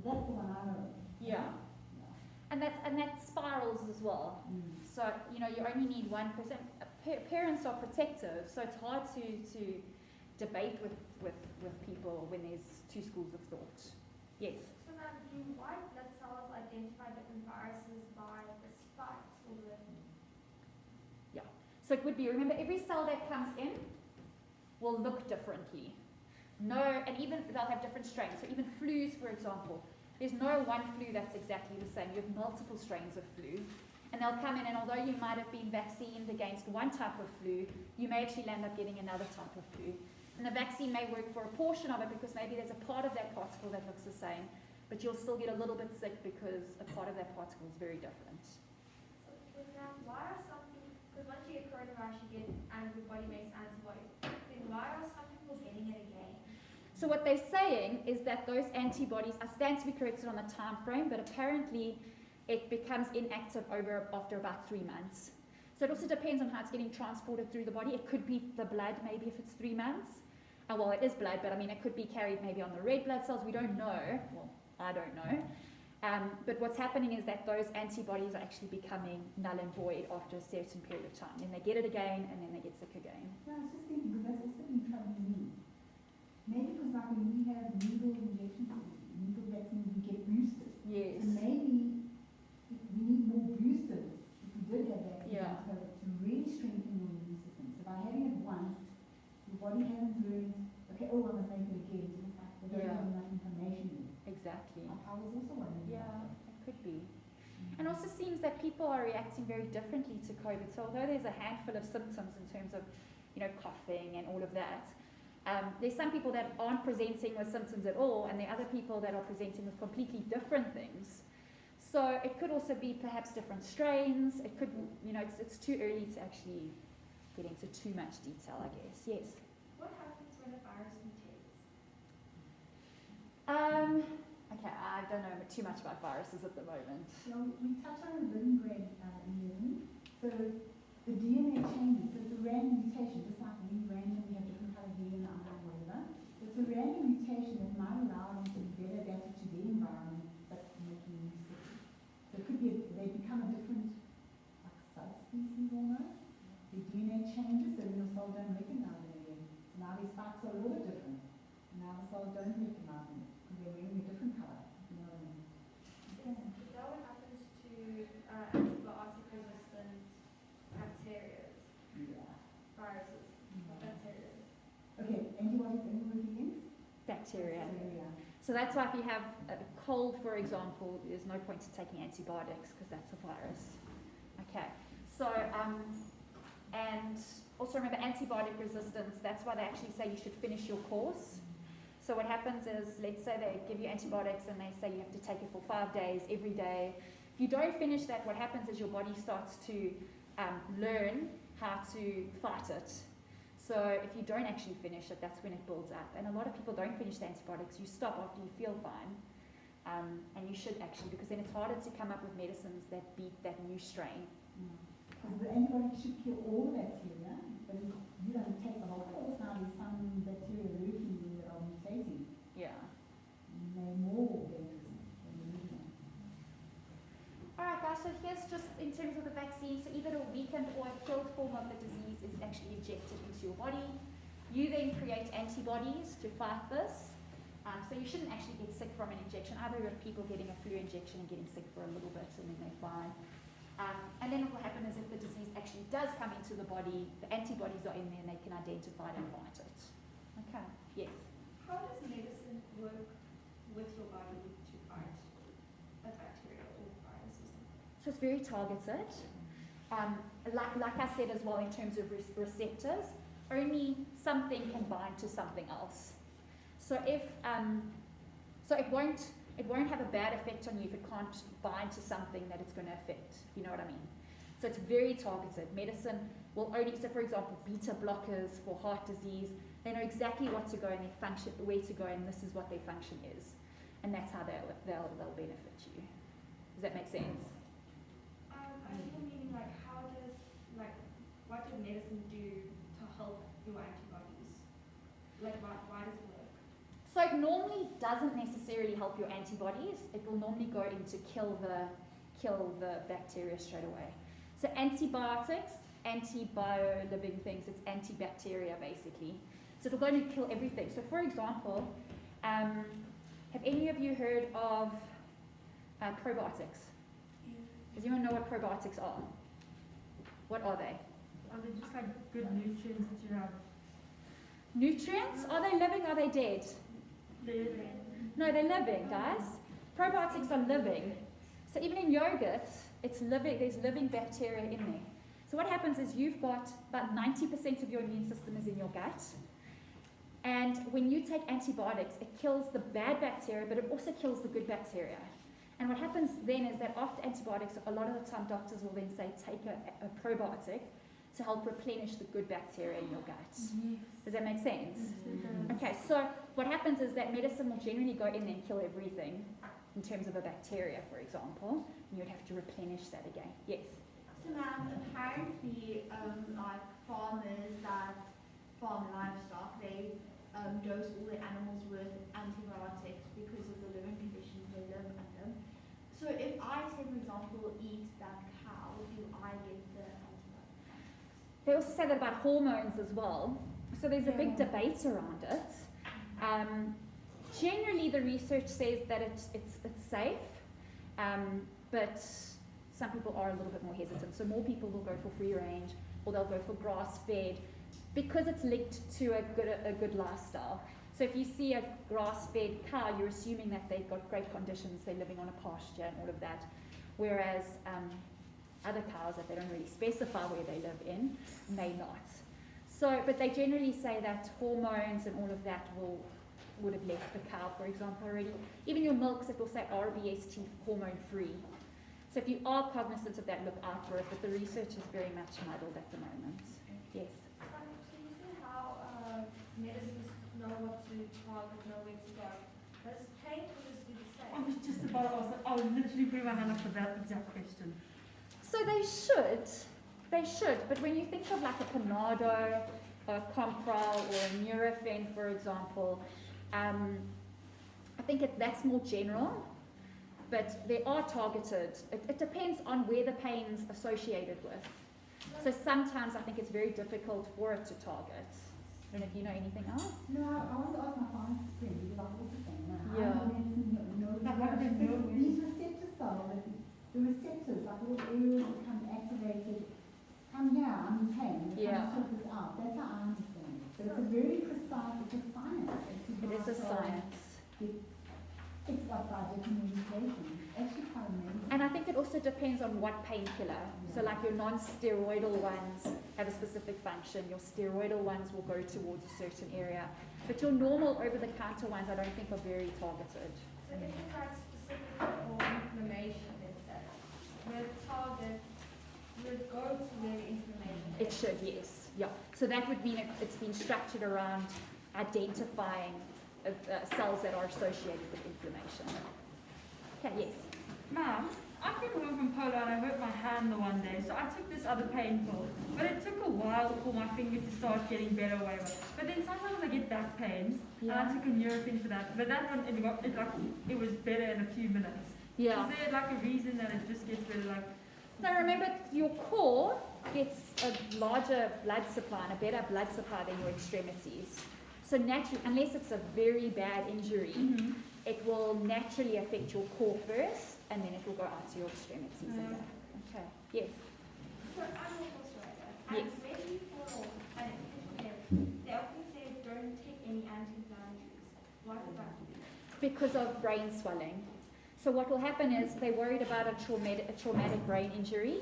That's the one I know. Yeah. And that spirals as well. So, you know, you only need 1%. Parents are protective, so it's hard to debate with people when there's two schools of thought. Yes? So now, do white blood cells identify different viruses by the spikes or the... Yeah. So it would be, remember, every cell that comes in will look differently. No, and even they'll have different strains. So even flus, for example, there's no one flu that's exactly the same. You have multiple strains of flu. And they'll come in, and although you might have been vaccinated against one type of flu, you may actually end up getting another type of flu. And the vaccine may work for a portion of it because maybe there's a part of that particle that looks the same, but you'll still get a little bit sick because a part of that particle is very different. So now, why are some people, because once you get coronavirus, you get body-based antibodies, then why are some people getting it again? So what they're saying is that those antibodies are stand to be corrected on the time frame, but apparently it becomes inactive after about 3 months. So it also depends on how it's getting transported through the body. It could be the blood, maybe if it's 3 months. Well, it is blood, but I mean, it could be carried maybe on the red blood cells. We don't know. Well, I don't know. But what's happening is that those antibodies are actually becoming null and void after a certain period of time. Then they get it again, and then they get sick again. Yeah, I was just thinking, because that's also been troubling me. Maybe because like when we have measles injections, measles vaccines, we get boosters. Yes. So maybe we need more boosters if we did have vaccines to really strengthen your immune system. So by having it once, your body hasn't learned, okay, I must make it again. So it's like they don't have enough information yet. Exactly. I was also wondering. Yeah, it could be. And also seems that people are reacting very differently to COVID. So although there's a handful of symptoms in terms of, you know, coughing and all of that, there's some people that aren't presenting with symptoms at all, and there are other people that are presenting with completely different things. So it could also be perhaps different strains. It could, you know, it's too early to actually get into too much detail, I guess. Yes? What happens when a virus mutates? Okay, I don't know too much about viruses at the moment. So we touched on the living grade 11. So the DNA changes. So it's a random mutation, just like we randomly have different colored DNA or whatever. It's a random mutation that might allow them to be better adapted to their environment, but making you sick. So it could be they become a different, like, subspecies almost. The DNA changes, so your cells don't recognize it again. So now these spikes are a little bit different. And now the cells don't recognize them because they're wearing a different color. You know what I mean? Okay. Is that what happens to antibiotic resistant bacteria, Yeah. viruses, bacteria? Okay, antibodies anybody against? Bacteria. Bacteria. So that's why if you have a cold, for example, there's no point in taking antibiotics because that's a virus. Okay, so, and also remember antibiotic resistance, that's why they actually say you should finish your course. So what happens is, let's say they give you antibiotics and they say you have to take it for 5 days, every day. If you don't finish that, what happens is your body starts to learn how to fight it. So if you don't actually finish it, that's when it builds up. And a lot of people don't finish the antibiotics. You stop after you feel fine. And you should actually, because then it's harder to come up with medicines that beat that new strain. Because the antibiotic should kill all the bacteria, but you don't take the whole course. Now there's some bacteria lurking in that are mutating. Yeah. They're more dangerous than the original. Alright guys, so here's just in terms of the vaccine, so either a weakened or a killed form of the disease is actually injected into your body. You then create antibodies to fight this. So you shouldn't actually get sick from an injection. I've heard of people getting a flu injection and getting sick for a little bit and then they're fine. And then what will happen is if the disease actually does come into the body, the antibodies are in there and they can identify it and fight it. Okay, yes. How does medicine work with your body to fight a bacteria or virus or something? So it's very targeted. Like I said as well in terms of receptors, only something can bind to something else. So if it won't have a bad effect on you if it can't bind to something that it's going to affect. You know what I mean? So it's very targeted. Medicine will only, so for example, beta blockers for heart disease, they know exactly what to go and their function, where to go, and this is what their function is, and that's how they'll benefit you. Does that make sense? I think meaning like what does medicine do to help your antibodies? Like why does it work? So it normally doesn't necessarily help your antibodies. It will normally go in to kill the bacteria straight away. So antibiotics, anti-bio-living things, it's antibacteria basically. So it'll go in and kill everything. So for example, have any of you heard of probiotics? Does anyone know what probiotics are? What are they? Are they just like good nutrients that you have? Nutrients? Are they living? Are they dead? No, they're living, guys. Probiotics are living. So even in yogurt, it's living. There's living bacteria in there. So what happens is you've got about 90% of your immune system is in your gut. And when you take antibiotics, it kills the bad bacteria, but it also kills the good bacteria. And what happens then is that after antibiotics, a lot of the time doctors will then say take a probiotic to help replenish the good bacteria in your gut. Yes. Does that make sense? It Okay, so what happens is that medicine will generally go in there and kill everything in terms of a bacteria, for example, and you'd have to replenish that again. Yes? So ma'am, apparently, like farmers that farm livestock, they dose all the animals with antibiotics because of the living conditions they live under. So if I, say for example, eat that cow, do I get the antibiotics? They also say that about hormones as well. So there's a big debate around it. Generally, the research says that it's safe, but some people are a little bit more hesitant. So more people will go for free range, or they'll go for grass-fed, because it's linked to a good lifestyle. So if you see a grass-fed cow, you're assuming that they've got great conditions, they're living on a pasture and all of that. Whereas other cows that they don't really specify where they live in may not. So, but they generally say that hormones and all of that would have left the cow, for example, already. Even your milks, it will say RBST hormone-free. So if you are cognizant of that, look out for it. But the research is very much muddled at the moment. Yes. So you see how medicines know what to target, know where to go. Does painkillers do the I same? was just about to ask, I was literally putting my hand up for that exact question. So they should, but when you think of like a Panado, a Compral, or a Nurofen, for example, I think that's more general, but they are targeted. It depends on where the pain's associated with. So sometimes I think it's very difficult for it to target. I don't know if you know anything else? No, I want to ask my pharmacist friend because I was the same. Yeah. I know Like, what do they know? these receptor cells, the receptors, like little areas become activated. Come here, I'm in pain. Yeah. Sort this out. That's how I understand it. So it's a very precise, it's a science. It is a science. Fixed up by different medications. Actually quite amazing. And I think it also depends on what painkiller. So like your non-steroidal ones have a specific function. Your steroidal ones will go towards a certain area. But your normal over-the-counter ones I don't think are very targeted. So if it's like specific for inflammation, let's say, the target would go to where the inflammation It is. should, yes. Yeah. So that would mean it's been structured around identifying cells that are associated with inflammation. Okay, yes. Ma'am, I came home from Poland and I hurt my hand the one day, so I took this other pain pill. But it took a while for my finger to start getting better or whatever. But then sometimes I get back pains, and I took a Nurofen for that. But that one, it was better in a few minutes. Yeah. Is there like a reason that it just gets better? Like, Now remember, your core gets a larger blood supply and a better blood supply than your extremities. So naturally, unless it's a very bad injury, it will naturally affect your core first, and then it will go out to your extremities. And that. Okay. Yes. So I'm also right. Yes. And maybe for an inflammation, they often say don't take any anti-inflammatories. What about Because of brain swelling. So what will happen is they're worried about a traumatic brain injury.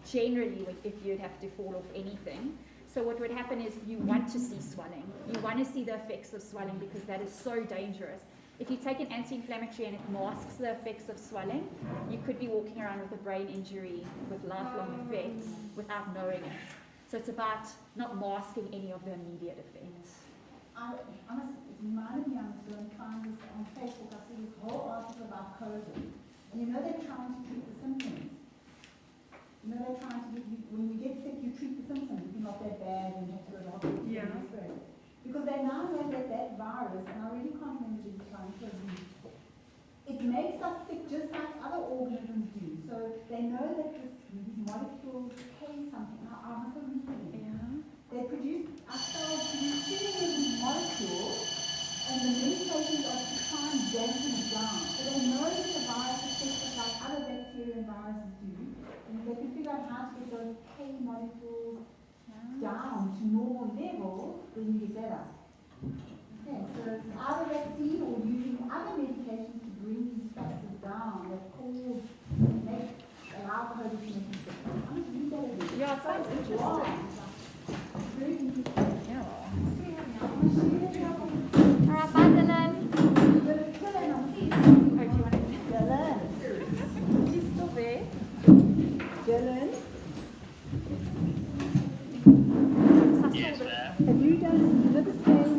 Generally, if you'd have to fall off anything. So what would happen is you want to see swelling. You want to see the effects of swelling because that is so dangerous. If you take an anti-inflammatory and it masks the effects of swelling, you could be walking around with a brain injury with lifelong effects without knowing it. So it's about not masking any of the immediate effects. Honestly, it reminded me on Facebook, I see this whole article about COVID. And you know they're trying to treat the symptoms. You know they're trying to when you get sick, you treat the symptoms. If you're not that bad, and you have to go to the hospital. Yeah. Because they now know that that virus, and I really can't remember the time, it makes us sick just like other organisms do. So they know that these molecules pay something. I must have read it. They produce, our cells produce too many of these molecules, and the medications are to try and dampen it down. So they know that the virus affects us like other bacteria and viruses do. And if they can figure out how to get those K molecules down to normal levels, then you get better. Okay, so it's either vaccine or using other medications to bring these factors down that allow COVID to make it sick. I'm going to read that again. Yeah, it sounds interesting.